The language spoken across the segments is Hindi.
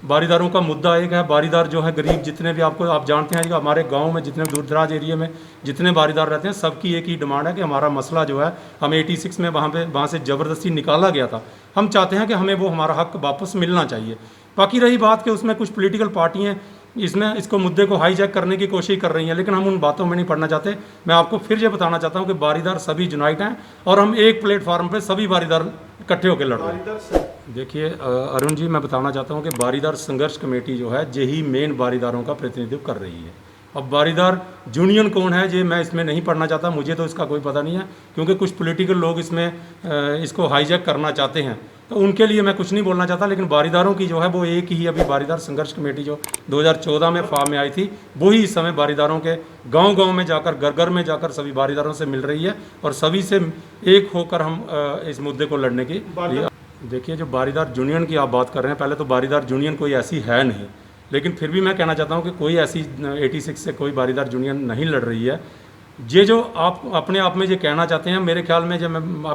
बारीदारों का मुद्दा एक है, बारीदार जो है गरीब जितने भी आप जानते हैं कि हमारे गांव में जितने दूर दराज एरिया में जितने बारीदार रहते हैं सबकी एक ही डिमांड है कि हमारा मसला जो है हमें 86 में वहाँ से ज़बरदस्ती निकाला गया था, हम चाहते हैं कि हमें वो हमारा हक वापस मिलना चाहिए। बाकी रही बात कि उसमें कुछ पॉलिटिकल पार्टियाँ इसको मुद्दे को हाईजैक करने की कोशिश कर रही हैं, लेकिन हम उन बातों में नहीं पढ़ना चाहते। मैं आपको फिर ये बताना चाहता हूँ कि बारीदार सभी यूनाइट हैं और हम एक प्लेटफार्म पे सभी बारीदार इकट्ठे होकर लड़ रहे हैं। देखिए अरुण जी, मैं बताना चाहता हूँ कि बारीदार संघर्ष कमेटी जो है यही मेन बारीदारों का प्रतिनिधित्व कर रही है। अब बारीदार यूनियन कौन है ये मैं इसमें नहीं पढ़ना चाहता, मुझे तो इसका कोई पता नहीं है, क्योंकि कुछ पॉलिटिकल लोग इसमें इसको हाईजैक करना चाहते हैं, तो उनके लिए मैं कुछ नहीं बोलना चाहता। लेकिन बारीदारों की जो है वो एक ही अभी बारीदार संघर्ष कमेटी जो 2014 में फॉर्म में आई थी, वही इस समय बारीदारों के गांव-गांव में जाकर घर घर में जाकर सभी बारीदारों से मिल रही है और सभी से एक होकर हम इस मुद्दे को लड़ने की। देखिए, जो बारीदार यूनियन की आप बात कर रहे हैं, पहले तो बारीदार यूनियन कोई ऐसी है नहीं, लेकिन फिर भी मैं कहना चाहता हूँ कि कोई ऐसी 86 से कोई बारीदार यूनियन नहीं लड़ रही है। ये जो आप अपने आप में ये कहना चाहते हैं, मेरे ख्याल में, जब मैं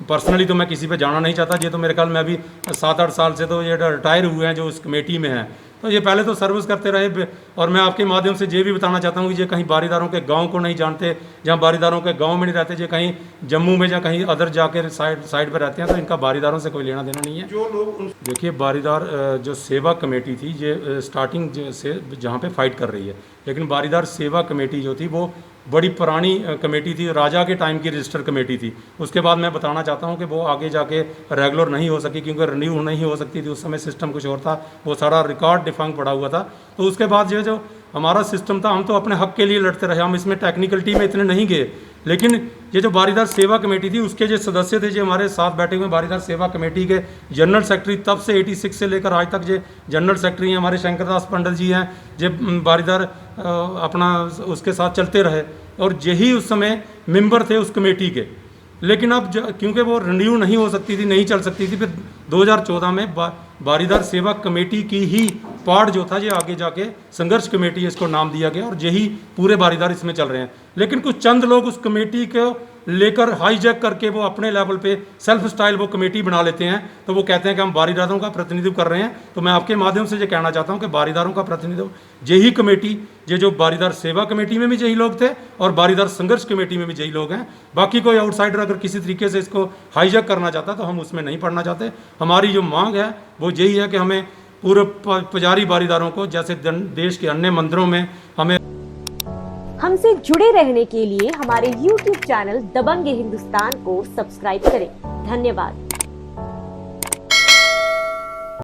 पर्सनली तो मैं किसी पे जाना नहीं चाहता, ये तो मेरे ख्याल में अभी 7-8 साल से तो ये रिटायर हुए हैं जो उस कमेटी में हैं, तो ये पहले तो सर्विस करते रहे। और मैं आपके माध्यम से ये भी बताना चाहता हूँ कि ये कहीं बारीदारों के गांव को नहीं जानते, जहाँ बारीदारों के गांव में नहीं रहते, ये कहीं जम्मू में या कहीं अदर जाकर साइड पर रहते हैं, तो इनका बारीदारों से कोई लेना देना नहीं है। जो लोग देखिए, बारीदार जो सेवा कमेटी थी ये स्टार्टिंग से जहाँ पे फाइट कर रही है, लेकिन बारीदार सेवा कमेटी जो थी वो बड़ी पुरानी कमेटी थी, राजा के टाइम की रजिस्टर कमेटी थी। उसके बाद मैं बताना चाहता हूँ कि वो आगे जाके रेगुलर नहीं हो सकी, क्योंकि रिन्यू नहीं हो सकती थी, उस समय सिस्टम कुछ और था, वो सारा रिकॉर्ड डिफंक्ट पड़ा हुआ था। तो उसके बाद जो हमारा सिस्टम था, हम तो अपने हक के लिए लड़ते रहे, हम इसमें टेक्निकलिटी में इतने नहीं गए। लेकिन ये जो बारीदार सेवा कमेटी थी उसके जो सदस्य थे, जो हमारे साथ बैठे हुए बारीदार सेवा कमेटी के जनरल सेक्रेटरी तब से 86 से लेकर आज तक जो जनरल सेक्रेटरी हैं हमारे शंकरदास पंडित जी हैं, जो बारीदार अपना उसके साथ चलते रहे और यही उस समय मेंबर थे उस कमेटी के। लेकिन अब क्योंकि वो रिन्यू नहीं हो सकती थी, नहीं चल सकती थी, फिर 2014 में बारीदार सेवा कमेटी की ही पार्ट जो था ये आगे जाके संघर्ष कमेटी इसको नाम दिया गया और यही पूरे बारीदार इसमें चल रहे हैं। लेकिन कुछ चंद लोग उस कमेटी को लेकर हाईजैक करके वो अपने लेवल पे सेल्फ स्टाइल वो कमेटी बना लेते हैं, तो वो कहते हैं कि हम बारीदारों का प्रतिनिधित्व कर रहे हैं। तो मैं आपके माध्यम से ये कहना चाहता हूं कि बारीदारों का प्रतिनिधित्व यही कमेटी, ये जो बारीदार सेवा कमेटी में भी यही लोग थे और बारीदार संघर्ष कमेटी में भी यही लोग हैं। बाकी कोई आउटसाइडर अगर किसी तरीके से इसको हाईजैक करना चाहता तो हम उसमें नहीं पड़ना चाहते। हमारी जो मांग है वो यही है कि हमें पूरे पुजारी बारीदारों को, जैसे देश के अन्य मंदिरों में, हमें हमसे जुड़े रहने के लिए हमारे YouTube चैनल दबंग हिंदुस्तान को सब्सक्राइब करें। धन्यवाद।